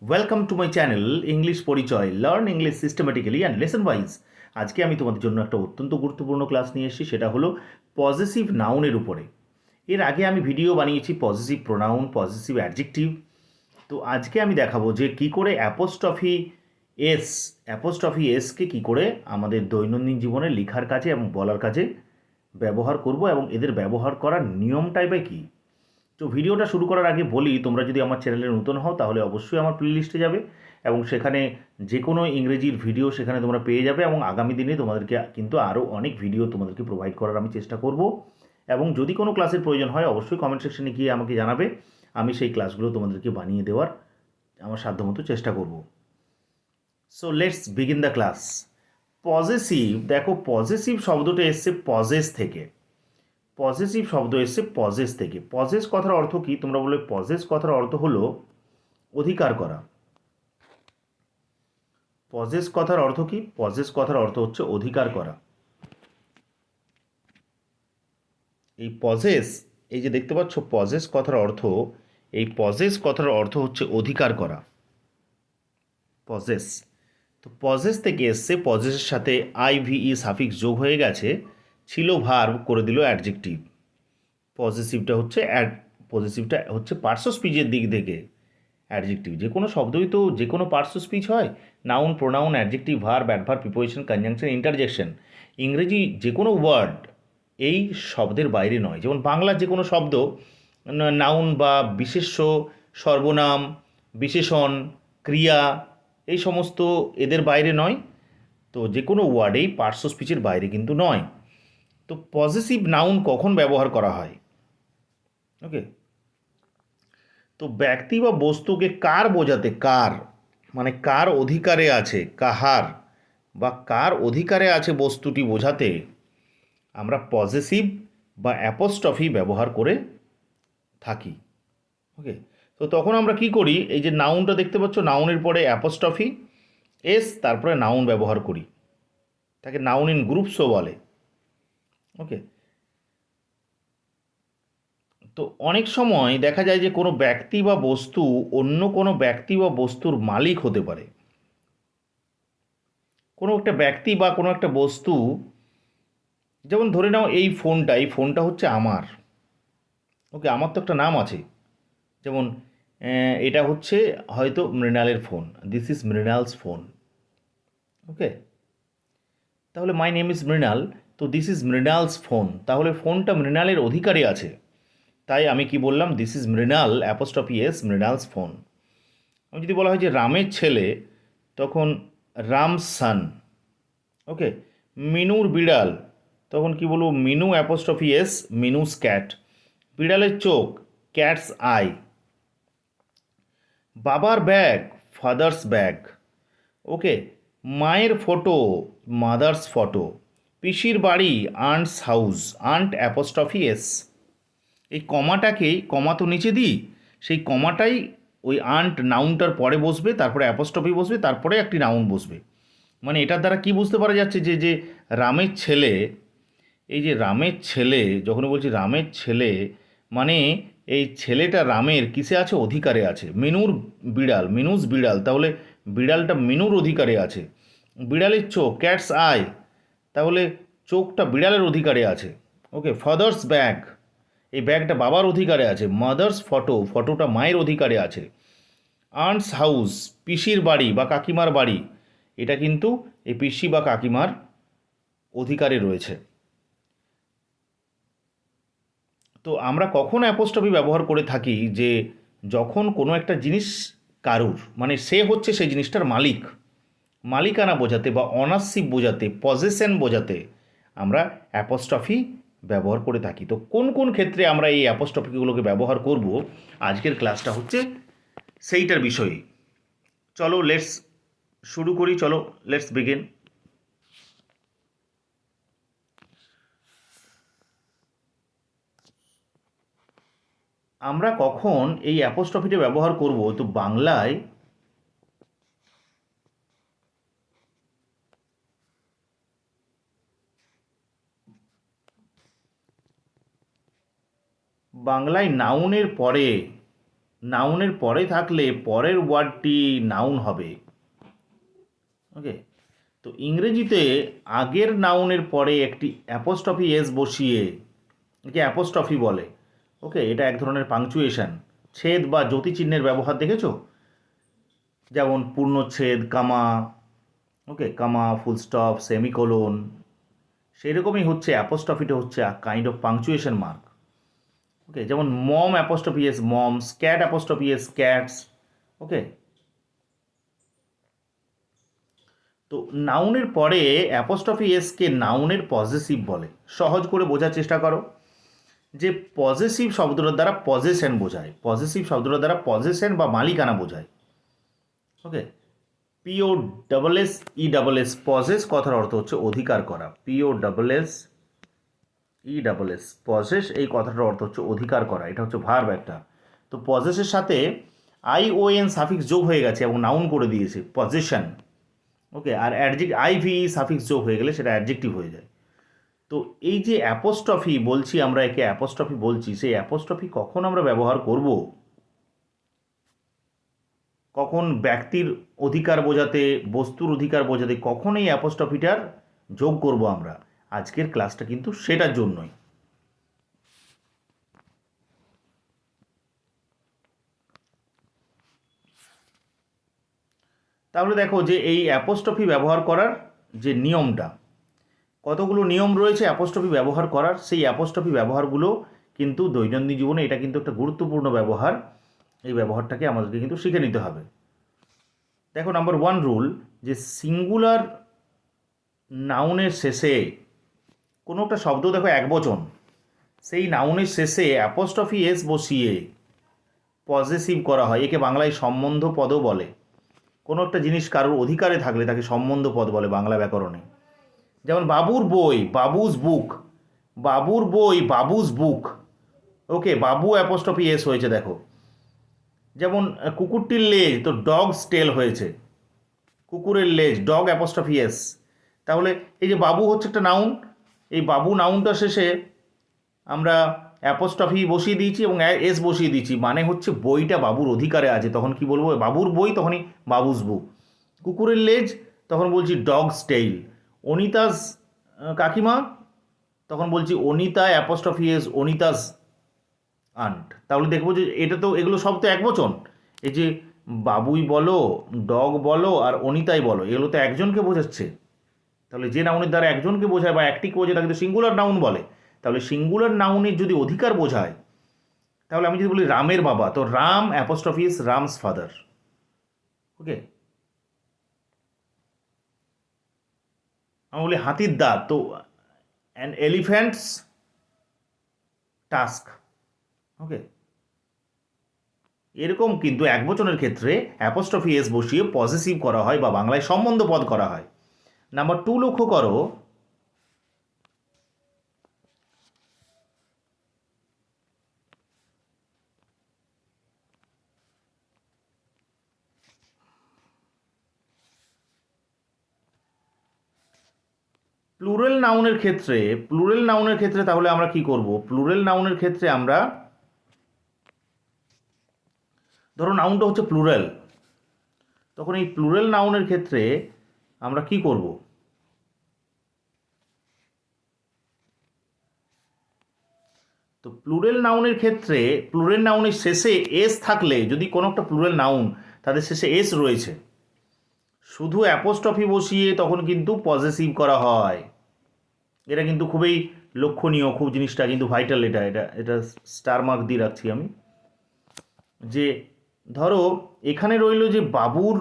Welcome to my channel English পরিচয়, learn English systematically and lesson wise. আজকে আমি তোমাদের জন্য একটা অত্যন্ত গুরুত্বপূর্ণ ক্লাস নিয়ে এসেছি, সেটা হলো পজিটিভ নাউনের উপরে। এর আগে আমি ভিডিও বানিয়েছি পজিটিভ প্রোনাউন, পজিটিভ অ্যাডজেক্টিভ। তো আজকে আমি দেখাবো যে কি করে অ্যাপোস্ট্রফি এসকে কি করে আমাদের দৈনন্দিন জীবনে লেখার কাজে এবং বলার কাজে ব্যবহার করব এবং এদের ব্যবহার করার নিয়মটাই বা কী। তো ভিডিওটা শুরু করার আগে বলি, তোমরা যদি আমার চ্যানেলে নতুন হও তাহলে অবশ্যই আমার প্লেলিস্টে যাবে এবং সেখানে যে কোনো ইংরেজির ভিডিও সেখানে তোমরা পেয়ে যাবে এবং আগামী দিনে তোমাদেরকে কিন্তু আরও অনেক ভিডিও তোমাদেরকে প্রোভাইড করার আমি চেষ্টা করব। এবং যদি কোনো ক্লাসের প্রয়োজন হয় অবশ্যই কমেন্ট সেকশনে গিয়ে আমাকে জানাবে, আমি সেই ক্লাসগুলো তোমাদেরকে বানিয়ে দেওয়ার আমার সাধ্যমতো চেষ্টা করব। So let's begin the class. Possessive, দেখো পজেসিভ শব্দটা এসছে পজেস থেকে। পজেসিভ শব্দ এসছে পজেস থেকে। পজেস কথার অর্থ কি তোমরা বলবে? পজেস কথার অর্থ হলো অধিকার করা। পজেস কথার অর্থ কি? পজেস কথার অর্থ হচ্ছে অধিকার করা। এই পজেস, এই যে দেখতে পাচ্ছ পজেস কথার অর্থ, এই পজেস কথার অর্থ হচ্ছে অধিকার করা। পজেস, তো পজেস থেকে এসছে, পজেসের সাথে আইভিই সাফিক্স যোগ হয়ে গেছে, ছিল ভার্ব করে দিল অ্যাডজেক্টিভ। পজিটিভটা হচ্ছে পার্টস অফ স্পিচের দিক থেকে অ্যাডজেক্টিভ। যে কোনো শব্দই তো যে কোনো পার্টস অফ স্পিচ হয়। Noun, pronoun, adjective, verb, adverb, preposition, conjunction, interjection. ইংরেজি যে কোনো ওয়ার্ড এই শব্দের বাইরে নয়। যেমন বাংলার যে কোনো শব্দ নাউন বা বিশেষ্য, সর্বনাম, বিশেষণ, ক্রিয়া, এই সমস্ত এদের বাইরে নয়। তো যে কোনো ওয়ার্ডেই পার্টস অফ স্পিচের বাইরে কিন্তু নয়। তো পজিটিভ নাউন কখন ব্যবহার করা হয়? ওকে, তো ব্যক্তি বা বস্তুকে কার বোঝাতে, কার মানে কার অধিকারে আছে, কাহার বা কার অধিকারে আছে বস্তুটি বোঝাতে আমরা পজেসিভ বা অ্যাপোস্ট্রফি ব্যবহার করে থাকি। ওকে, তো তখন আমরা কি করি? এই যে নাউনটা দেখতে পাচ্ছ, নাউনের পরে অ্যাপোস্ট্রফি এস, তারপরে নাউন ব্যবহার করি, তাকে নাউন ইন গ্রুপসও বলে। ওকে, তো অনেক সময় দেখা যায় যে কোনো ব্যক্তি বা বস্তু অন্য কোনো ব্যক্তি বা বস্তুর মালিক হতে পারে। কোনো একটা ব্যক্তি বা কোনো একটা বস্তু, যেমন ধরে নাও এই ফোনটা হচ্ছে আমার। ওকে, আমার তো একটা নাম আছে। যেমন এটা হচ্ছে হয়তো মৃণালের ফোন, দিস ইজ মৃণালস ফোন। ওকে, তাহলে মাই নেম ইজ মৃণাল, তো দিস ইজ মৃণালস ফোন, তাহলে ফোনটা মৃণালের অধিকারে আছে। তাই আমি কি বললাম? This is Mrinal apostrophe S, Mrinal's phone. আমি যদি বলা হয় যে রামের ছেলে, তখন রামস সান। ওকে, মিনুর বিড়াল, তখন কি বলবো? Minu apostrophe S, Minu's cat. বিড়ালের চোখ, ক্যাটস আই। বাবার ব্যাগ, ফাদার্স ব্যাগ। ওকে, মায়ের ফটো, মাদার্স ফটো। পিসির বাড়ি, aunt's house, aunt apostrophe S. এই কমাটাকেই, কমা তো নিচে দিই, সেই কমাটাই ওই আন্ট নাউনটার পরে বসবে, তারপরে অ্যাপোস্ট্রফি বসবে, তারপরে একটি নাউন বসবে। মানে এটার দ্বারা কি বুঝতে পারা যাচ্ছে যে যে রামের ছেলে, এই যে রামের ছেলে, যখন বলছি রামের ছেলে, মানে এই ছেলেটা রামের কিসে আছে? অধিকারে আছে। মিনুর বিড়াল, মিনুস বিড়াল, তাহলে বিড়ালটা মিনুর অধিকারে আছে। বিড়ালের চোখ, ক্যাটস আই, তাহলে চোখটা বিড়ালের অধিকারে আছে। ওকে, ফাদার্স ব্যাগ, এই ব্যাগটা বাবার অধিকারে আছে। মাদার্স ফটো, ফটোটা মায়ের অধিকারে আছে। আন্টস হাউস, পিসির বাড়ি বা কাকিমার বাড়ি, এটা কিন্তু এই পিসি বা কাকিমার অধিকারে রয়েছে। তো আমরা কখন অ্যাপোস্ট্রফি ব্যবহার করে থাকি? যে যখন কোনো একটা জিনিস কারুর, মানে সে হচ্ছে সেই জিনিসটার মালিক, মালিকানা বোঝাতে বা অনারশিপ বোঝাতে, পজেশন বোঝাতে আমরা অ্যাপোস্ট্রফি ব্যবহার করে থাকি। তো কোন কোন ক্ষেত্রে আমরা এই অ্যাপোস্ট্রফিগুলোকে ব্যবহার করব, আজকের ক্লাসটা হচ্ছে সেইটার বিষয়ে। চলো লেটস শুরু করি, চলো লেটস বিগিন। আমরা কখন এই অ্যাপোস্ট্রফিটা ব্যবহার করব? তো বাংলায় নাউনের পরে নাউনের পরে থাকলে পরের ওয়ার্ডটি নাউন হবে। ওকে, তো ইংরেজিতে আগের নাউনের পরে একটি অ্যাপোস্ট্রফি এস বসিয়ে, একে অ্যাপোস্ট্রফি বলে। ওকে, এটা এক ধরনের পাংচুয়েশন, ছেদ বা জ্যোতিচিহ্নের ব্যবহার দেখেছো, যেমন পূর্ণচ্ছেদ, কামা, ওকে, কামা, ফুল স্টপ, সেমিকোলন। সেই রকমই হচ্ছে অ্যাপোস্ট্রফিটা হচ্ছে kind of punctuation mark. Okay, যেমন mom apostrophe S mom's, cat apostrophe S cat's. Okay, তো নাউনের পরে অ্যাপোস্ট্রফি এসকে নাউনের পজেসিভ বলে। সহজ করে বোঝার চেষ্টা করো যে পজেসিভ শব্দটার দ্বারা পজেশন বোঝায়, পজেসিভ শব্দটার দ্বারা পজেশন বা মালিকানা বোঝায়। Okay, P O double S E double S, possess কথার অর্থ হচ্ছে অধিকার করা। P O double S E double S, possess, এই কথাটার অর্থ হচ্ছে অধিকার করা, এটা হচ্ছে ভার্ব একটা। তো পজেসের সাথে আই ও এন সাফিক্স যোগ হয়ে গেছে এবং নাউন করে দিয়েছে পজেশন। ওকে, আর আইভি সাফিক্স যোগ হয়ে গেলে সেটা অ্যাডজেক্টিভ হয়ে যায়। তো এই যে অ্যাপোস্ট্রফি বলছি আমরা, একে অ্যাপোস্ট্রফি বলছি, সেই অ্যাপোস্ট্রফি কখন আমরা ব্যবহার করব, কখন ব্যক্তির অধিকার বোঝাতে, বস্তুর অধিকার বোঝাতে কখন এই অ্যাপোস্ট্রফিটার যোগ করব আমরা, আজকের ক্লাসটা কিন্তু সেটার জন্যই। তাহলে দেখো যে এই অ্যাপোস্ট্রফি ব্যবহার করার যে নিয়মটা, কতগুলো নিয়ম রয়েছে অ্যাপোস্ট্রফি ব্যবহার করার। সেই অ্যাপোস্ট্রফি ব্যবহারগুলো কিন্তু দৈনন্দিন জীবনে এটা কিন্তু একটা গুরুত্বপূর্ণ ব্যবহার, এই ব্যবহারটাকে আমাদেরকে কিন্তু শিখে নিতে হবে। দেখো, নাম্বার ওয়ান রুল, যে সিঙ্গুলার নাউনের শেষে কোনো একটা শব্দ দেখো একবচন, সেই নাউনের শেষে অ্যাপোস্ট্রফি এস বসিয়ে পজেসিভ করা হয়, একে বাংলায় সম্বন্ধ পদও বলে। কোনো একটা জিনিস কারোর অধিকারে থাকলে তাকে সম্বন্ধ পদ বলে বাংলা ব্যাকরণে। যেমন বাবুর বই, বাবুস বুক, বাবুর বই, বাবুস বুক। ওকে, বাবু অ্যাপোস্ট্রফি এস হয়েছে দেখো। যেমন কুকুরটির লেজ, তো ডগস টেল হয়েছে, কুকুরের লেজ, ডগ অ্যাপোস্ট্রফি এস। তাহলে এই যে বাবু হচ্ছে একটা নাউন, এই বাবু নাউনটা শেষে আমরা অ্যাপোস্ট্রফি বসিয়ে দিয়েছি এবং এস বসিয়ে দিয়েছি, মানে হচ্ছে বইটা বাবুর অধিকারে আছে, তখন কি বলবো, বাবুর বই, তখনই বাবুস বুক। কুকুরের লেজ, তখন বলছি ডগস টেইল। অনিতাস কাকিমা, তখন বলছি Anita apostrophe S Anita's aunt. তাহলে দেখবো যে এটা তো, এগুলো সব তো এক বচন। এই যে বাবুই বলো, ডগ বলো আর অনিতাই বলো, এগুলো তো একজনকে বোঝাচ্ছে। তাহলে যে নাউনের দ্বারা একজনকে বোঝায় বা একটিকে বোঝায় তাকে তো সিঙ্গুলার নাউন বলে। তাহলে সিঙ্গুলার নাউনের যদি অধিকার বোঝায়, তাহলে আমি যদি বলি রামের বাবা, তো রাম অ্যাপোস্ট্রফি ইজ রামস ফাদার। ওকে, আমি বলি হাতির দাঁত, তো অ্যান এলিফ্যান্টস টাস্ক। ওকে, এরকম কিন্তু একবচনের ক্ষেত্রে অ্যাপোস্ট্রফি এস বসিয়ে পজেসিভ করা হয় বা বাংলায় সম্বন্ধ পদ করা হয়। নাম্বার টু, লক্ষ্য করো, প্লুরাল নাউনের ক্ষেত্রে তাহলে আমরা কি করব, প্লুরাল নাউনের ক্ষেত্রে আমরা, ধরো নাউনটা হচ্ছে প্লুরাল, তখন এই প্লুরাল নাউনের ক্ষেত্রে আমরা কি করব, তো প্লুরাল নাউনের ক্ষেত্রে প্লুরাল নাউনের শেষে এস থাকলে, যদি কোনো একটা প্লুরাল নাউন তাদের শেষে এস রয়েছে, শুধু অ্যাপোস্ট্রফি বসিয়ে তখন কিন্তু পজেসিভ করা হয়। এটা কিন্তু খুবই লক্ষণীয়, খুব জিনিসটা কিন্তু ভাইটাল, এটা এটা এটা স্টার মার্ক দিয়ে রাখছি আমি। যে ধরো এখানে রইল যে বাবুর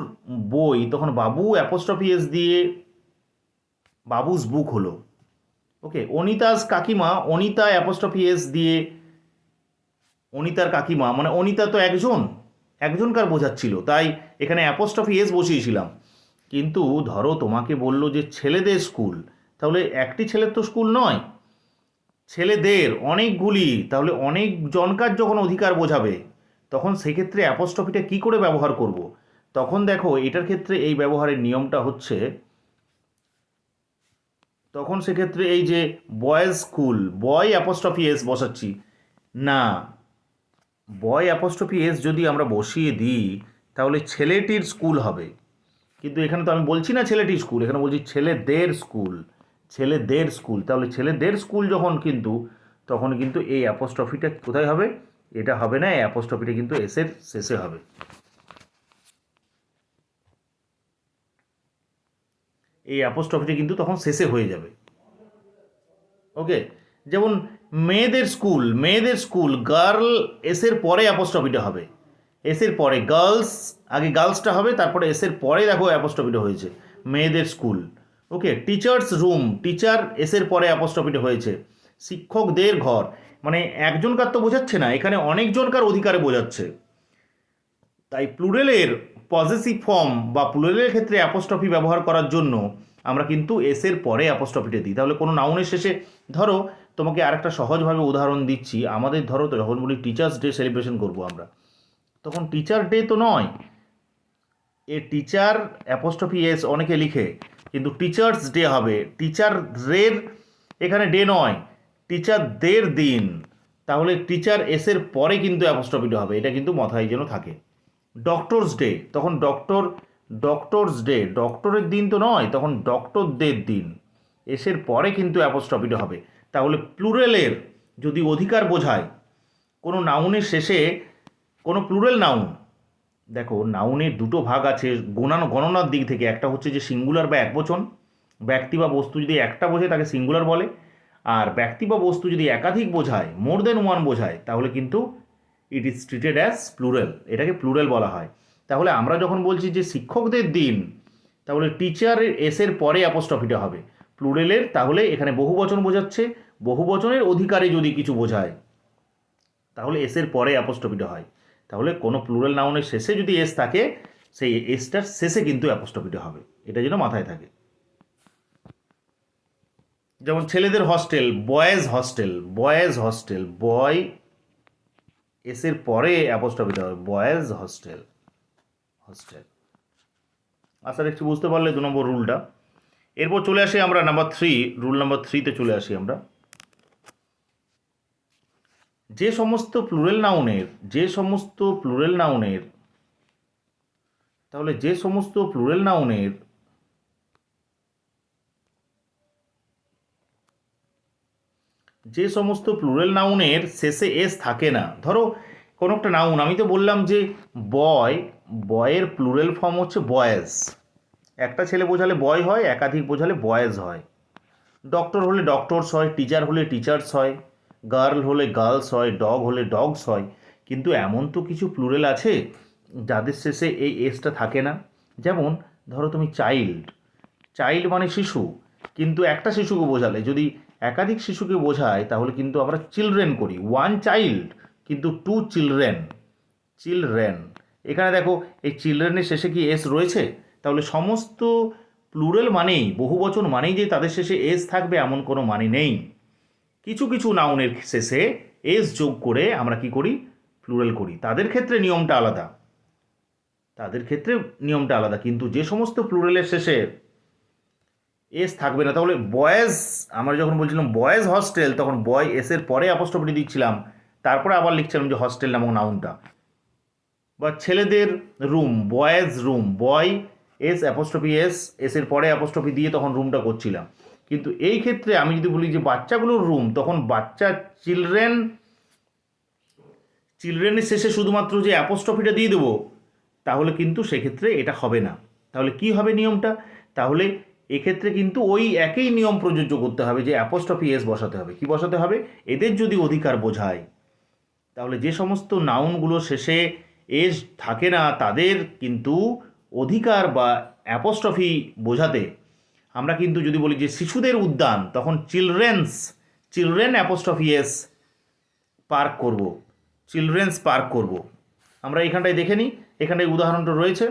বই, তখন বাবু অ্যাপোস্ট্রফি এস দিয়ে বাবুস বুক হলো। ওকে, অনিতাস কাকিমা, অনিতা অ্যাপোস্ট্রফি এস দিয়ে অনিতার কাকিমা, মানে অনিতা তো একজনকার বোঝাচ্ছিল, তাই এখানে অ্যাপোস্ট্রফি এস বসিয়েছিলাম। কিন্তু ধরো তোমাকে বললো যে ছেলেদের স্কুল, তাহলে একটি ছেলের তো স্কুল নয়, ছেলেদের অনেকগুলি, তাহলে অনেক জনকার যখন অধিকার বোঝাবে, তখন সেক্ষেত্রে অ্যাপোস্ট্রফিটা কি করে ব্যবহার করব। তখন দেখো এটার ক্ষেত্রে এই ব্যবহারের নিয়মটা হচ্ছে, তখন সেক্ষেত্রে এই যে বয়েজ স্কুল, বয় অ্যাপোস্ট্রফি এস বসাচ্ছি না, বয় অ্যাপোস্ট্রফি এস যদি আমরা বসিয়ে দিই তাহলে ছেলেটির স্কুল হবে, কিন্তু এখানে তো আমি বলছি না ছেলেটির স্কুল, এখানে বলছি ছেলেদের স্কুল, ছেলেদের স্কুল। তাহলে ছেলেদের স্কুল যখন কিন্তু তখন কিন্তু এই অ্যাপোস্ট্রফিটা কোথায় হবে? এটা হবে না, এই অ্যাপোস্ট্রফিটা কিন্তু এসের শেষে হবে। এই অ্যাপোস্ট্রফিটা কিন্তু তখন শেষে হয়ে যাবে। ওকে, যেমন মেয়েদের স্কুল, মেয়েদের স্কুল, গার্ল এসের পরে অ্যাপোস্ট্রফিটা হবে, এসের পরে গার্লস, আগে গার্লসটা হবে তারপরে এসের পরে দেখো অ্যাপোস্ট্রফিটা হয়েছে, মেয়েদের স্কুল। ওকে, টিচার্স রুম, টিচার এসের পরে অ্যাপোস্ট্রফিটা হয়েছে। শিক্ষকদের ঘর, মানে একজনকার তো বোঝাচ্ছে না, এখানে অনেকজনকার অধিকারে বোঝাচ্ছে। তাই প্লুরেলের পজেসিভ ফর্ম বা প্লুরেলের ক্ষেত্রে অ্যাপোস্ট্রফি ব্যবহার করার জন্য আমরা কিন্তু এসের পরে অ্যাপোস্ট্রফিটা দিই। তাহলে কোনো নাউনের শেষে, ধরো তোমাকে আরেকটা সহজভাবে উদাহরণ দিচ্ছি, আমাদের ধরো তো যখন বলি টিচার্স ডে সেলিব্রেশন করবো আমরা, তখন টিচার ডে তো নয়, এ টিচার অ্যাপোস্ট্রফি এস অনেকে লিখে, কিন্তু টিচার্স ডে হবে, টিচারদের এখানে ডে নয়, টিচারদের দিন। তাহলে টিচার এসের পরে কিন্তু অ্যাপোস্ট্রফিটা হবে, এটা কিন্তু মাথায় যেন থাকে। ডক্টরস ডে, তখন ডক্টরস ডে, ডক্টরের দিন তো নয়, তখন ডক্টরদের দিন, এসের পরে কিন্তু অ্যাপোস্ট্রফিটা হবে। তাহলে প্লুরেলের যদি অধিকার বোঝায় কোনো নাউনের শেষে, কোনো প্লুরেল নাউন, দেখো নাউনের দুটো ভাগ আছে গণনার দিক থেকে, একটা হচ্ছে যে সিঙ্গুলার বা একবচন, ব্যক্তি বা বস্তু যদি একটা বোঝায় তাকে সিঙ্গুলার বলে, আর ব্যক্তি বা বস্তু যদি একাধিক বোঝায়, মোর দেন ওয়ান বোঝায়, তাহলে কিন্তু it is treated as plural, এটাকে প্লুরাল বলা হয়। তাহলে আমরা যখন বলছি যে শিক্ষকদের দিন, তাহলে টিচারের এসের পরে অ্যাপোস্ট্রফিটা হবে। প্লুরালের তাহলে এখানে বহু বচন বোঝাচ্ছে, বহু বচনের অধিকারে যদি কিছু বোঝায় তাহলে এসের পরে অ্যাপোস্ট্রফিটা হয়। তাহলে কোনো প্লুরাল নাউনের শেষে যদি এস থাকে, সেই এসটার শেষে কিন্তু অ্যাপোস্ট্রফিটা হবে, এটা যেন মাথায় থাকে। যেমন ছেলেদের hostel, boys hostel, boys hostel, boy এসের পরে অ্যাপোস্ট্রফিটা হবে, বয়েজ হস্টেল, হস্টেল। আশা রাখছি বুঝতে পারলে 2 নম্বর রুলটা। এরপর চলে আসি আমরা নাম্বার 3, রুল নাম্বার 3-তে চলে আসি আমরা। যে সমস্ত প্লুরাল নাউনের, যে সমস্ত প্লুরাল নাউনের, তাহলে যে সমস্ত প্লুরাল নাউনের যে সমস্ত প্লুরাল নাউনের শেষে এস থাকে না, ধরো কোনো একটা নাউন, আমি তো বললাম যে বয়, বয়ের প্লুরাল ফর্ম হচ্ছে বয়েজ, একটা ছেলে বোঝালে বয় হয়, একাধিক বোঝালে বয়েজ হয়। ডক্টর হলে ডক্টরস হয়, টিচার হলে টিচার্স হয়, গার্ল হলে গার্লস হয়, ডগ হলে ডগস হয়। কিন্তু এমন তো কিছু প্লুরাল আছে যাদের শেষে এই এসটা থাকে না। যেমন ধরো তুমি চাইল্ড, চাইল্ড মানে শিশু, কিন্তু একটা শিশুকে বোঝালে, যদি একাধিক শিশুকে বোঝায় তাহলে কিন্তু আমরা চিলড্রেন করি, ওয়ান চাইল্ড, কিন্তু টু চিলড্রেন, চিলড্রেন। এখানে দেখো এই চিলড্রেনের শেষে কি এস রয়েছে? তাহলে সমস্ত প্লুরাল মানেই, বহু বচন মানেই যে তাদের শেষে এস থাকবে এমন কোনো মানে নেই। কিছু কিছু নাউনের শেষে এস যোগ করে আমরা কি করি? প্লুরাল করি, তাদের ক্ষেত্রে নিয়মটা আলাদা, তাদের ক্ষেত্রে নিয়মটা আলাদা। কিন্তু যে সমস্ত প্লুরালের শেষে এস থাকবে না, তাহলে বয়েজ, আমরা যখন বলছিলাম বয়েজ হস্টেল, তখন বয় এসের পরে অ্যাপোস্ট্রফি দিচ্ছিলাম, তারপরে আবার লিখছিলাম যে হস্টেল নামক নাউনটা। বা ছেলেদের রুম, বয়েজ রুম, বয় এস অ্যাপোস্ট্রফি এস, এসের পরে অ্যাপোস্ট্রফি দিয়ে তখন রুমটা করছিলাম। কিন্তু এই ক্ষেত্রে আমি যদি বলি যে বাচ্চাগুলোর রুম, তখন বাচ্চা চিলড্রেন, চিলড্রেনের শেষে শুধুমাত্র যে অ্যাপোস্ট্রফিটা দিয়ে দেবো, তাহলে কিন্তু সেক্ষেত্রে এটা হবে না। তাহলে কি হবে নিয়মটা? তাহলে এক্ষেত্রে কিন্তু ওই একই নিয়ম প্রযোজ্য করতে হবে, যে অ্যাপোস্ট্রফি এস বসাতে হবে। কি বসাতে হবে? এদের যদি অধিকার বোঝায়, তাহলে যে সমস্ত নাউনগুলো শেষে এস থাকে না তাদের কিন্তু অধিকার বা অ্যাপোস্ট্রফি বোঝাতে আমরা কিন্তু যদি বলি যে শিশুদের উদ্যান, তখন children's, children apostrophe S park করব, চিলড্রেন্স পার্ক করব। আমরা এখানটায় দেখে নিই, এখানটায় উদাহরণটা রয়েছে।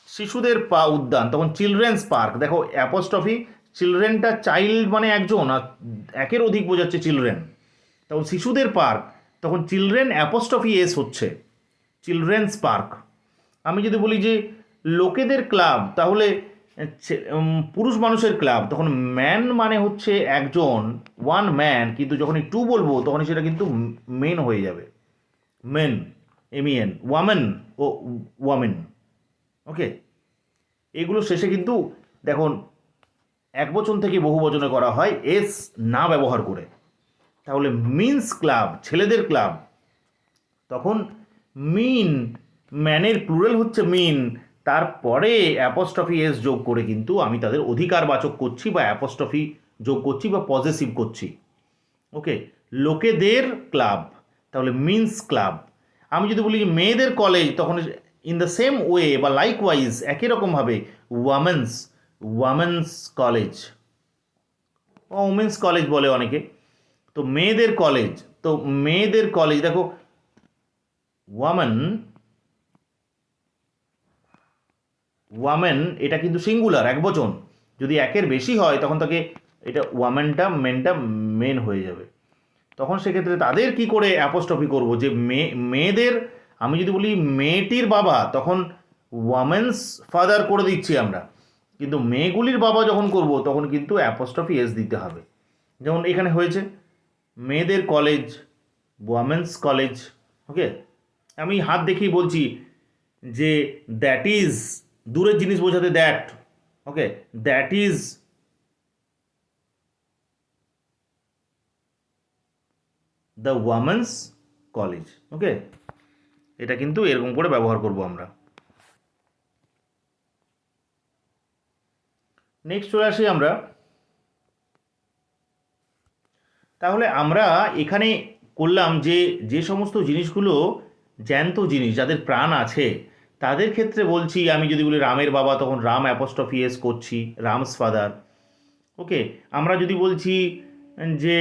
শিশুদের উদ্যান, তখন চিলড্রেন্স পার্ক, দেখো অ্যাপোস্ট্রফি, চিলড্রেনটা চাইল্ড মানে একজন, আর একের অধিক বোঝাচ্ছে চিলড্রেন। তখন শিশুদের পার্ক, তখন চিলড্রেন অ্যাপোস্ট্রফি এস হচ্ছে চিলড্রেন্স পার্ক। আমি যদি বলি যে লোকেদের ক্লাব, তাহলে পুরুষ মানুষের ক্লাব, তখন ম্যান মানে হচ্ছে একজন, ওয়ান ম্যান, কিন্তু যখনই টু বলবো তখনই সেটা কিন্তু মেন হয়ে যাবে। মেন, এমইএন, ওয়ামেন ও ওয়ামেন। ওকে, এগুলো শেষে কিন্তু দেখুন এক বচন থেকে বহু বচনে করা হয় এস না ব্যবহার করে। তাহলে মিন্স ক্লাব, ছেলেদের ক্লাব, তখন মিন, ম্যানের প্লুরাল হচ্ছে মিন, তারপরে অ্যাপস্ট্রফি এস যোগ করে কিন্তু আমি তাদের অধিকারবাচক করছি বা অ্যাপস্ট্রফি যোগ করছি বা পজেসিভ করছি। ওকে, লোকেদের ক্লাব, তাহলে মিন্স ক্লাব। আমি যদি বলি যে মেয়েদের কলেজ, তখন ইন দ্য সেম ওয়ে বা লাইকওয়াইজ একই রকমভাবে ওয়ামেন্স, ওয়ামেন্স কলেজ, ওমেন্স কলেজ বলে অনেকে। তো মেয়েদের কলেজ, তো মেয়েদের কলেজ দেখো ওয়ামেন, ওয়ামেন এটা কিন্তু সিঙ্গুলার, এক বচন। যদি একের বেশি হয় তখন তাকে এটা ওয়ামেনটা মেনটা মেন হয়ে যাবে। তখন সেক্ষেত্রে তাদের কি করে অ্যাপোস্ট্রফি করব, যে মেয়েদের, আমি যদি বলি মেয়েটির বাবা, তখন ওয়ামেন্স ফাদার করে দিচ্ছি আমরা, কিন্তু মেয়েগুলির বাবা যখন করব তখন কিন্তু অ্যাপোস্ট্রফি এস দিতে হবে। যেমন এখানে হয়েছে মেয়েদের কলেজ, ওয়ামেন্স কলেজ। ওকে, আমি হাত দেখেই বলছি যে দ্যাট ইজ, দূরের জিনিস বোঝাতে that. Okay, that is the women's college. Okay, এটা কিন্তু এরকম করে ব্যবহার করব আমরা। নেক্সট চলে আসি আমরা। তাহলে আমরা এখানে করলাম যে যে সমস্ত জিনিসগুলো জ্যান্ত জিনিস, যাদের প্রাণ আছে, তাদের ক্ষেত্রে বলছি, আমি যদি বলি রামের বাবা, তখন রাম অ্যাপোস্ট্রফি এস করছি, রামস ফাদার। ওকে, আমরা যদি বলছি যে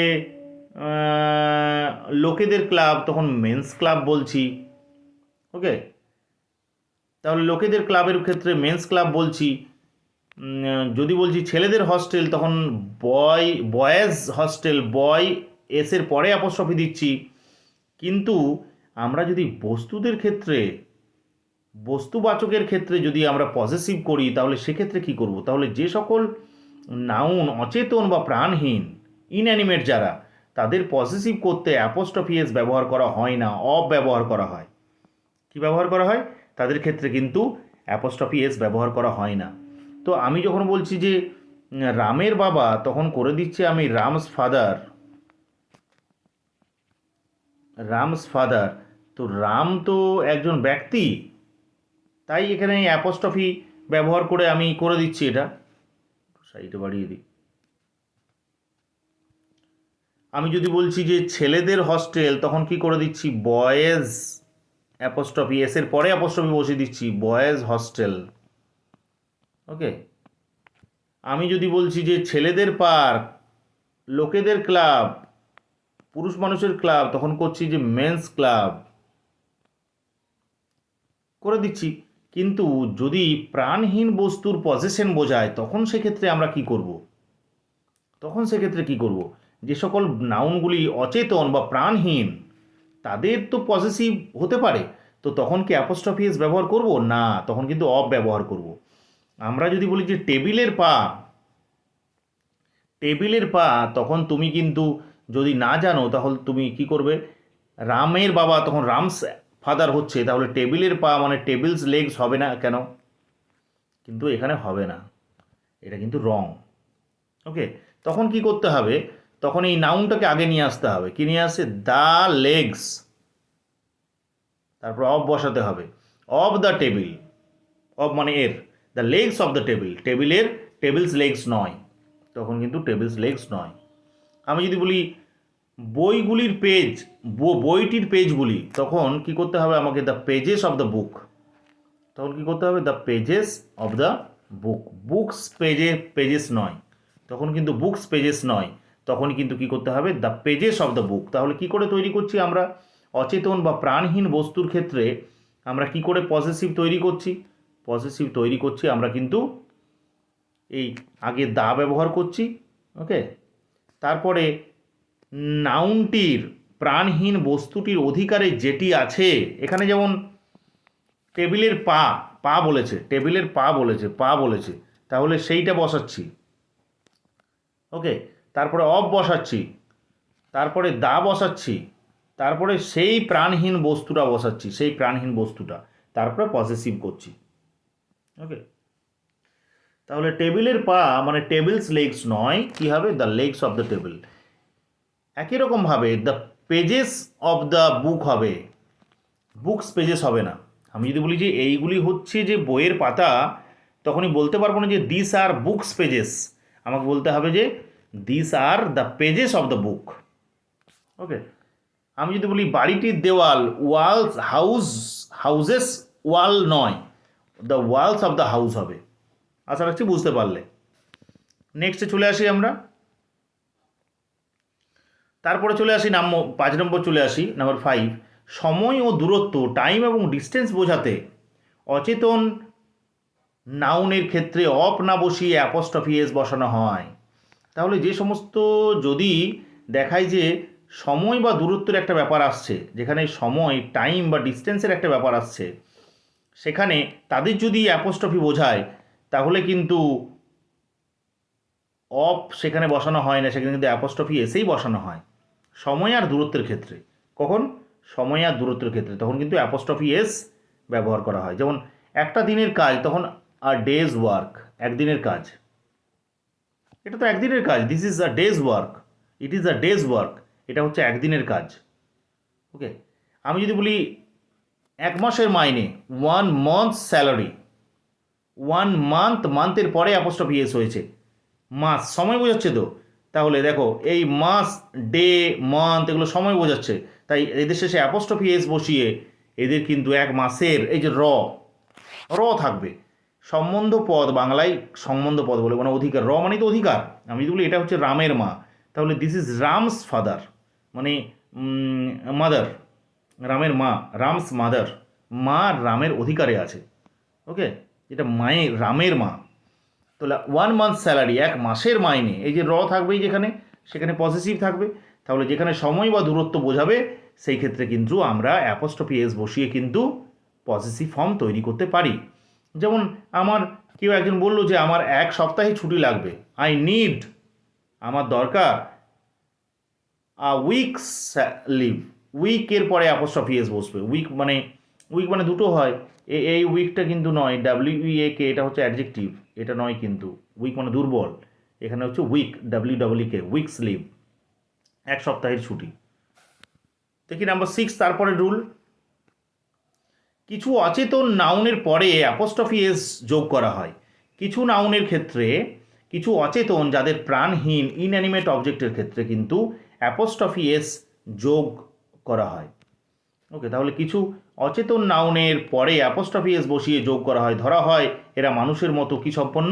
লোকেদের ক্লাব, তখন মেন্স ক্লাব বলছি। ওকে, তাহলে লোকেদের ক্লাবের ক্ষেত্রে মেন্স ক্লাব বলছি। যদি বলছি ছেলেদের হস্টেল, তখন বয়েজ হস্টেল, বয় এসের পরে অ্যাপোস্ট্রফি দিচ্ছি। কিন্তু আমরা যদি বস্তুদের ক্ষেত্রে, বস্তুবাচকের ক্ষেত্রে যদি আমরা পজেসিভ করি, তাহলে সেক্ষেত্রে কি করব? তাহলে যে সকল নাউন অচেতন বা প্রাণহীন, ইনঅ্যানিমেট যারা, তাদের পজেসিভ করতে অ্যাপোস্ট্রফি এস ব্যবহার করা হয় না, অফ ব্যবহার করা হয়। কি ব্যবহার করা হয়? তাদের ক্ষেত্রে কিন্তু অ্যাপোস্ট্রফি এস ব্যবহার করা হয় না। তো আমি যখন বলছি যে রামের বাবা, তখন করে দিচ্ছি আমি রামস ফাদার, রামস ফাদার। তো রাম তো একজন ব্যক্তি, তাই এখানে অ্যাপোস্ট্রফি ব্যবহার করে আমি করে দিচ্ছি এটা। সাইডে বাড়িয়ে দিই। আমি যদি বলছি যে ছেলেদের হস্টেল, তখন কি করে দিচ্ছি? বয়েজ অ্যাপোস্ট্রফি এসের পরে অ্যাপোস্ট্রফি বসিয়ে দিচ্ছি, বয়েজ হস্টেল। ওকে, আমি যদি বলছি যে ছেলেদের পার্ক, লোকেদের ক্লাব, পুরুষ মানুষের ক্লাব, তখন করছি যে মেন্স ক্লাব করে দিচ্ছি। কিন্তু যদি প্রাণহীন বস্তুর পজেশন বোঝায়, তখন সেক্ষেত্রে আমরা কি করব? তখন সেক্ষেত্রে কি করব? যে সকল নাউনগুলি অচেতন বা প্রাণহীন, তাদের তো পজেসিভ হতে পারে, তো তখন কি অ্যাপোস্ট্রফি এস ব্যবহার করব না, তখন কিন্তু অফ ব্যবহার করব। আমরা যদি বলি যে টেবিলের পা, টেবিলের পা, তখন তুমি কিন্তু যদি না জানো তাহলে তুমি কি করবে? রামের বাবা, তখন রামস ফাদার হচ্ছে, তাহলে টেবিলের পা মানে টেবিলস লেগস হবে না কেন? কিন্তু এখানে হবে না, এটা কিন্তু রং। ওকে, তখন কি করতে হবে? তখন এই নাউনটাকে আগে নিয়ে আসতে হবে। কি নিয়ে আসে? দ্য লেগস, তারপর অফ বসাতে হবে। অফ দ্য টেবিল, অফ মানে এর, the legs of the table, টেবিলের, টেবিলস লেগস নয়, তখন কিন্তু টেবিলস লেগস নয়। আমি যদি বলি বইগুলির পেজ, বইটির পেজগুলি, তখন কি করতে হবে আমাকে? দ্য পেজেস অফ দ্য বুক, তখন কি করতে হবে? The pages of the book. Books pages নয়, তখন কিন্তু বুকস পেজেস নয়, তখন কিন্তু কি করতে হবে? দ্য পেজেস অফ দ্য বুক। তাহলে কি করে তৈরি করছি আমরা? অচেতন বা প্রাণহীন বস্তুর ক্ষেত্রে আমরা কি করে পজেসিভ তৈরি করছি? পজেসিভ তৈরি করছি আমরা কিন্তু এই আগে দা ব্যবহার করছি। ওকে, তারপরে নাউনটির, প্রাণহীন বস্তুটির অধিকারে যেটি আছে, এখানে যেমন টেবিলের পা, পা বলেছে, টেবিলের পা বলেছে, পা বলেছে, তাহলে সেইটা বসাচ্ছি, ওকে, তারপরে অফ বসাচ্ছি, তারপরে দা বসাচ্ছি, তারপরে সেই প্রাণহীন বস্তুটা বসাচ্ছি, সেই প্রাণহীন বস্তুটা, তারপরে পসেসিভ করছি, ওকে। তাহলে টেবিলের পা মানে টেবিলস লেগস নয়, কী হবে, the legs of the table. একই রকমভাবে দ্য পেজেস অফ দ্য বুক হবে, বুকস পেজেস হবে না। আমি যদি বলি যে এইগুলি হচ্ছে যে বইয়ের পাতা, তখনই বলতে পারবো না যে দিস আর বুকস পেজেস, আমাকে বলতে হবে যে this are the pages of the book, okay. আমি যদি বলি বাড়িটির দেওয়াল, ওয়ালস, হাউজেস ওয়াল নয়, the walls of the house হবে। আশা রাখছি বুঝতে পারলে। নেক্সটে চলে আসি আমরা, তারপরে চলে আসি 5 নম্বর, চলে আসি নাম্বার 5, সময় ও দূরত্ব, টাইম এবং ডিস্টেন্স বোঝাতে অচেতন নাউনের ক্ষেত্রে অপ না বসিয়ে অ্যাপোস্ট্রফি এস বসানো হয়। তাহলে যে সমস্ত, যদি দেখায় যে সময় বা দূরত্বের একটা ব্যাপার আসছে, যেখানে সময়, টাইম বা ডিস্টেন্সের একটা ব্যাপার আসছে, সেখানে তাদের যদি অ্যাপোস্ট্রফি বোঝায়, তাহলে কিন্তু অফ সেখানে বসানো হয় না, সেখানে কিন্তু অ্যাপোস্ট্রফি এসেই বসানো হয় সময় আর দূরত্বের ক্ষেত্রে। কখন? সময় আর দূরত্বের ক্ষেত্রে, তখন কিন্তু অ্যাপোস্ট্রফি এস ব্যবহার করা হয়। যেমন একটা দিনের কাজ, তখন আ ডেজ ওয়ার্ক, একদিনের কাজ, এটা তো একদিনের কাজ, this is a days work, it is a days work, এটা হচ্ছে একদিনের কাজ, ওকে। আমি যদি বলি 1 মাসের মাইনে, 1 মান্থ স্যালারি, 1 মান্থ, মান্থের পরে অ্যাপোস্ট্রফি এস হয়েছে, মাস সময় বোঝাচ্ছে তো। তাহলে দেখো এই মাস, ডে, মান্থ এগুলো সময় বোঝাচ্ছে, তাই এদের শেষে অ্যাপোস্ট্রফি এস বসিয়ে এদের কিন্তু 1 মাসের, এই যে র থাকবে, সম্বন্ধ পদ, বাংলায় সম্বন্ধ পদ বলে, মানে অধিকার, মানে তো অধিকার। আমি যদি বলি এটা হচ্ছে রামের মা, তাহলে দিস ইজ রামস ফাদার, মানে মাদার, রামের মা, রামস মাদার, মা রামের অধিকারে আছে, ওকে, এটা মায়ের, রামের মা। তাহলে 1 মান্থ স্যালারি, 1 মাসের মাইনে, এই যে থাকবেই যেখানে, সেখানে পসেসিভ থাকবে। তাহলে যেখানে সময় বা দূরত্ব বোঝাবে, সেই ক্ষেত্রে কিন্তু আমরা অ্যাপোস্ট্রফি এস বসিয়ে কিন্তু পসেসিভ ফর্ম তৈরি করতে পারি। যেমন আমার কেউ একজন বললো যে আমার 1 সপ্তাহে ছুটি লাগবে, আই নিড, আমার দরকার, উইকস লিভ, উইকের পরে অ্যাপোস্ট্রফি এস বসবে, উইক মানে দুটো হয়, এই উইকটা কিন্তু নয়, WEAK, এটা হচ্ছে অ্যাডজেক্টিভ, এটা নয় কিন্তু, উইক মানে দুর্বল, এখানে হচ্ছে উইক, WEEK, উইকস লিভ, 1 সপ্তাহের ছুটি। দেখি নাম্বার 6, তারপরে রুল, কিছু অচেতন নাউনের পরে অ্যাপোস্ট্রফি এস যোগ করা হয়। কিছু নাউনের ক্ষেত্রে, কিছু অচেতন যাদের প্রাণহীন ইনঅ্যানিমেট অবজেক্টের ক্ষেত্রে কিন্তু অ্যাপোস্ট্রফি এস যোগ করা হয়, ওকে। তাহলে কিছু অচেতন নাউনের পরে অ্যাপোস্ট্রফি এস বসিয়ে যোগ করা হয়, ধরা হয় এরা মানুষের মতো কি সম্পন্ন,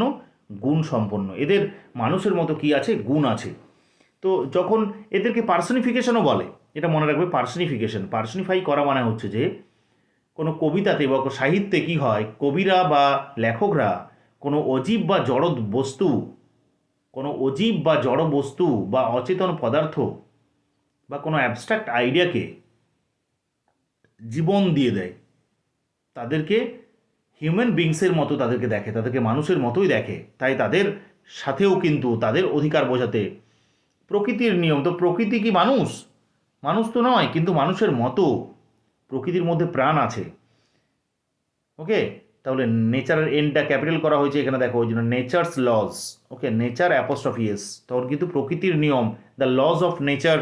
গুণ সম্পন্ন, এদের মানুষের মতো কি আছে, গুণ আছে। তো যখন এদেরকে পার্সনিফিকেশনও বলে, এটা মনে রাখবে, পার্সনিফাই করা মানে হচ্ছে যে কোনো কবিতাতে বা সাহিত্যে কি হয়, কবিরা বা লেখকরা কোনো অজীব বা জড় বস্তু, কোনো অজীব বা জড় বস্তু বা অচেতন পদার্থ বা কোনো অ্যাবস্ট্রাক্ট আইডিয়াকে জীবন দিয়ে দেয়, তাদেরকে হিউম্যান বিংসের মতো তাদেরকে দেখে, তাদেরকে মানুষের মতোই দেখে, তাই তাদের সাথেও কিন্তু তাদের অধিকার বোঝাতে প্রকৃতির নিয়ম, তো প্রকৃতি কি মানুষ, মানুষ তো নয়, কিন্তু মানুষের মতো, প্রকৃতির মধ্যে প্রাণ আছে, ওকে। তাহলে নেচারের এন্ডটা ক্যাপিটাল করা হয়েছে এখানে, দেখো ওই জন্য নেচার্স লজ, ওকে, নেচার অ্যাপোস্ট্রফি এস, তখন কিন্তু প্রকৃতির নিয়ম, দ্য লজ অফ নেচার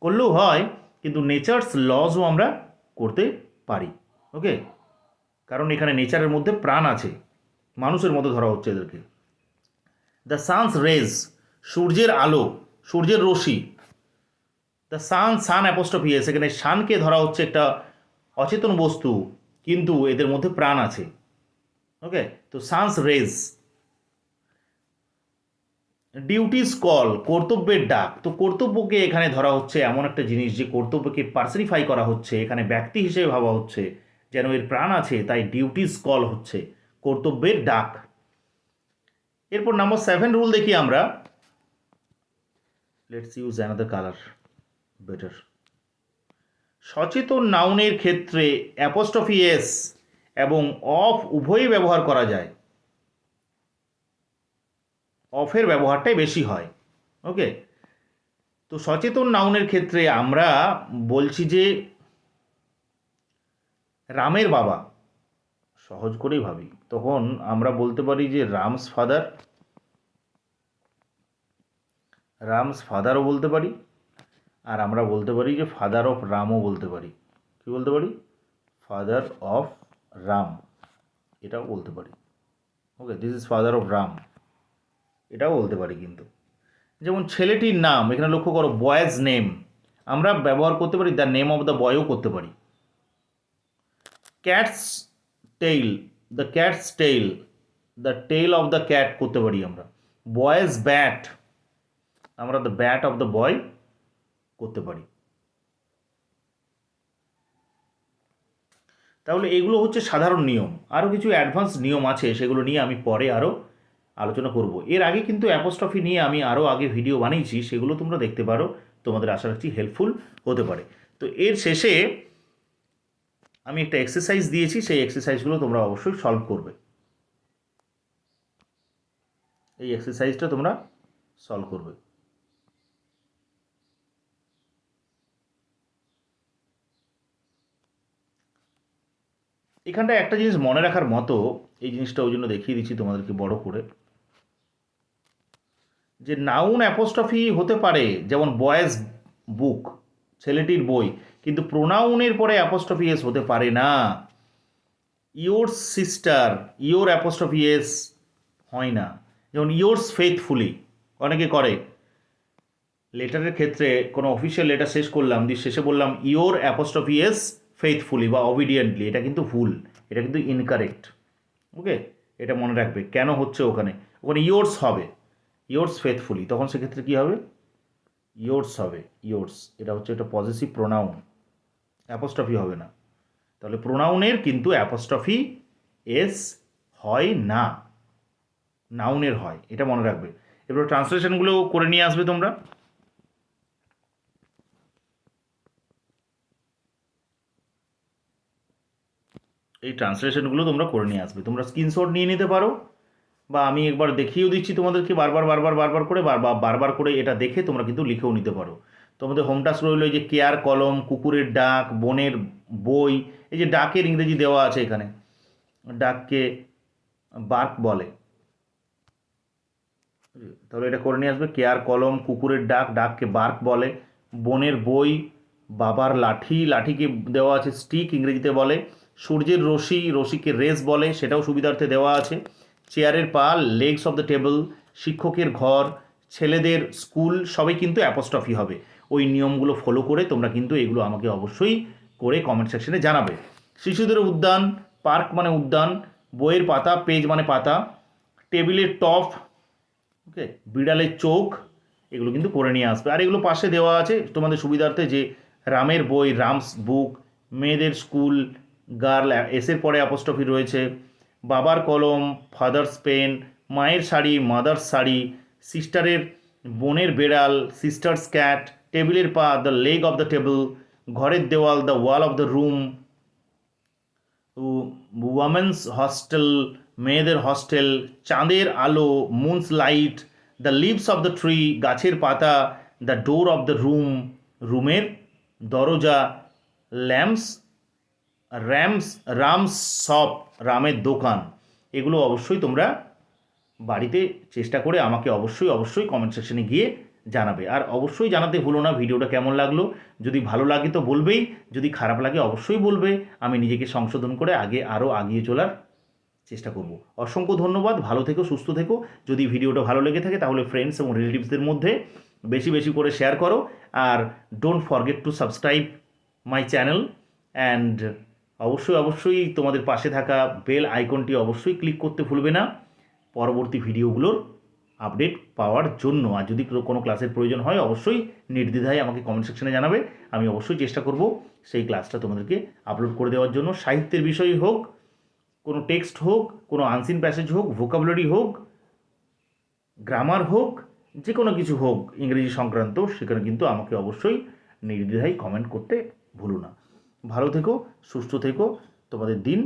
করলেও হয়, কিন্তু নেচার্স লজও আমরা করতে পারি, ওকে, কারণ এখানে নেচারের মধ্যে প্রাণ আছে, মানুষের মতো ধরা হচ্ছে এদেরকে। দ্য সানস রেজ, সূর্যের আলো, সূর্যের রশ্মি, দ্য সান অ্যাপোস্ট্রফি এস, এখানে সানকে ধরা হচ্ছে একটা অচেতন বস্তু, কিন্তু এদের মধ্যে প্রাণ আছে, ওকে। তো সানস রেজ। ডিউটিস কল, কর্তব্যের ডাক, তো কর্তব্যকে এখানে ধরা হচ্ছে এমন একটা জিনিস যে কর্তব্যকে পার্সনিফাই করা হচ্ছে, এখানে ব্যক্তি হিসেবে ভাবা হচ্ছে, যেন এর প্রাণ আছে, তাই ডিউটিস কল হচ্ছে কর্তব্যের ডাক। এরপর নাম্বার 7 রুল দেখি আমরা, let's use another colour better. সচেতন নাউনের ক্ষেত্রে অ্যাপোস্ট্রফি এস এবং অফ উভয়ই ব্যবহার করা যায়, অফের ব্যবহারটাই বেশি হয়। ওকে, তো সচেতন নাউনের ক্ষেত্রে আমরা বলছি যে রামের বাবা, সহজ করেই ভাবি, তখন আমরা বলতে পারি যে রামস ফাদারও বলতে পারি, আর আমরা বলতে পারি যে ফাদার অফ রামও বলতে পারি। কি বলতে পারি? ফাদার অফ রাম, এটাও বলতে পারি। Okay, this is father of Ram, এটাও বলতে পারি। কিন্তু যেমন ছেলেটির নাম, এখানে লক্ষ্য করো, বয়েজ নেম, আমরা ব্যবহার করতে পারি দ্য নেম অফ দ্য বয়ও করতে পারি। Cat's tail, the cat's tail, the tail of the cat করতে পারি আমরা। বয়েজ ব্যাট, আমরা the bat of the boy করতে পারি। তাহলে এগুলো হচ্ছে সাধারণ নিয়ম। আরও কিছু অ্যাডভান্স নিয়ম আছে, সেগুলো নিয়ে আমি পরে আরও আলোচনা করব। এর আগে কিন্তু অ্যাপোস্ট্রফি নিয়ে আমি আরও আগে ভিডিও বানিয়েছি, সেগুলো তোমরা দেখতে পারো, তোমাদের আশা রাখছি হেল্পফুল হতে পারে। তো এর শেষে আমি একটা এক্সারসাইজ দিয়েছি, সেই এক্সারসাইজগুলো তোমরা অবশ্যই সলভ করবে। এই এক্সারসাইজটা তোমরা সলভ করবে। এখানটায় একটা জিনিস মনে রাখার মতো, এই জিনিসটা ওই জন্য দেখিয়ে দিচ্ছি তোমাদেরকে বড় করে, যে নাউন অ্যাপোস্ট্রফি হতে পারে, যেমন বয়েজ বুক, ছেলেটির বই, কিন্তু প্রোনাউনের পরে অ্যাপোস্ট্রফি এস হতে পারে না। Your sister, your apostrophe S হয় না। যেমন ইয়োর্স ফেথফুলি অনেকে করে, লেটারের ক্ষেত্রে কোনো অফিসিয়াল লেটার শেষ করলাম, দিয়ে শেষে বললাম ইয়োর অ্যাপোস্ট্রফি এস ফেথফুলি বা অবিডিয়েন্টলি, এটা কিন্তু ভুল, এটা কিন্তু ইনকারেক্ট। ওকে, এটা মনে রাখবে কেন হচ্ছে। ওখানে ওখানে ইয়োর্স হবে, ইয়োর্স ফেথফুলি, তখন সেক্ষেত্রে কী হবে? ইয়োর্স হবে, ইয়োর্স, এটা হচ্ছে একটা পজিটিভ প্রোনাউন, অ্যাপোস্ট্রফি হবে না। তাহলে প্রোনাউনের কিন্তু অ্যাপোস্ট্রফি এস হয় না, নাউনের হয়, এটা মনে রাখবে। এবার ট্রান্সলেশনগুলো করে নিয়ে আসবে তোমরা। এই ট্রান্সলেশনগুলো তোমরা করে নিয়ে আসবে। তোমরা স্ক্রিনশট নিয়ে নিতে পারো, বা আমি একবার দেখিয়েও দিচ্ছি তোমাদেরকে বারবার করে এটা দেখে তোমরা কিন্তু লিখেও নিতে পারো। তোমাদের হোম টাস্ক রইল যে কেয়ার কলম, কুকুরের ডাক, বনের বই। এই যে ডাকের ইংরেজি দেওয়া আছে এখানে, ডাককে বার্ক বলে, তাহলে এটা করে নিয়ে আসবে। কেয়ার কলম, কুকুরের ডাক, ডাককে বার্ক বলে। বনের বই, বাবার লাঠি, লাঠিকে দেওয়া আছে স্টিক, ইংরেজিতে বলে। সূর্যের রশ্মি, রশ্মিকে রেস বলে, সেটাও সুবিধার্থে দেওয়া আছে। চেয়ারের পা, লেগস অফ দ্য টেবল। শিক্ষকের ঘর, ছেলেদের স্কুল, সবই কিন্তু অ্যাপোস্ট্রফি হবে। ওই নিয়মগুলো ফলো করে তোমরা কিন্তু এগুলো আমাকে অবশ্যই করে কমেন্ট সেকশনে জানাবে। শিশুদের উদ্যান, পার্ক মানে উদ্যান। বইয়ের পাতা, পেজ মানে পাতা। টেবিলের টপ, ওকে, বিড়ালের চোখ, এগুলো কিন্তু করে নিয়ে আসবে। আর এগুলো পাশে দেওয়া আছে তোমাদের সুবিধার্থে, যে রামের বই, রামস বুক। মেয়েদের স্কুল, গার্ল, এসের পরে অ্যাপোস্ট্রফি রয়েছে। বাবার কলম, ফাদার্স পেন। মায়ের শাড়ি, মাদার্স শাড়ি। সিস্টারের, বোনের বেড়াল, সিস্টার্স ক্যাট। টেবিলের পা, the leg of the table. ঘরের দেওয়াল, the wall of the room. Women's hostel, মেয়েদের হস্টেল। চাঁদের আলো, moon's light. The leaves of the tree, গাছের পাতা। The door of the room, রুমের দরজা। ল্যাম্পস, রামস শপ, রামের দোকান। এগুলো অবশ্যই তোমরা বাড়িতে চেষ্টা করে আমাকে অবশ্যই কমেন্ট সেকশনে গিয়ে জানাবে। আর অবশ্যই জানাতে ভুলো না ভিডিওটা কেমন লাগলো। যদি ভালো লাগে তো বলবেই, যদি খারাপ লাগে অবশ্যই বলবে। আমি নিজেকে সংশোধন করে আরও আগিয়ে চলার চেষ্টা করব। অসংখ্য ধন্যবাদ, ভালো থেকো, সুস্থ থেকো। যদি ভিডিওটা ভালো লেগে থাকে তাহলে ফ্রেন্ডস এবং রিলেটিভসদের মধ্যে বেশি করে শেয়ার করো। আর don't forget to subscribe my channel. And অবশ্যই তোমাদের পাশে থাকা বেল আইকনটি অবশ্যই ক্লিক করতে ভুলবে না পরবর্তী ভিডিওগুলোর আপডেট পাওয়ার জন্য। আর যদি কোনো ক্লাসের প্রয়োজন হয় অবশ্যই নির্দ্বিধায় আমাকে কমেন্ট সেকশনে জানাবে। আমি অবশ্যই চেষ্টা করব সেই ক্লাসটা তোমাদেরকে আপলোড করে দেওয়ার জন্য। সাহিত্যের বিষয় হোক, কোনো টেক্সট হোক, কোনো আনসিন প্যাসেজ হোক, ভোকাবুলারি হোক, গ্রামার হোক, যে কোনো কিছু হোক ইংরেজি সংক্রান্ত, সেখানে কিন্তু আমাকে অবশ্যই নির্দ্বিধায় কমেন্ট করতে ভুলো না। ভালো থেকো, সুস্থ থেকো, তোমাদের দিন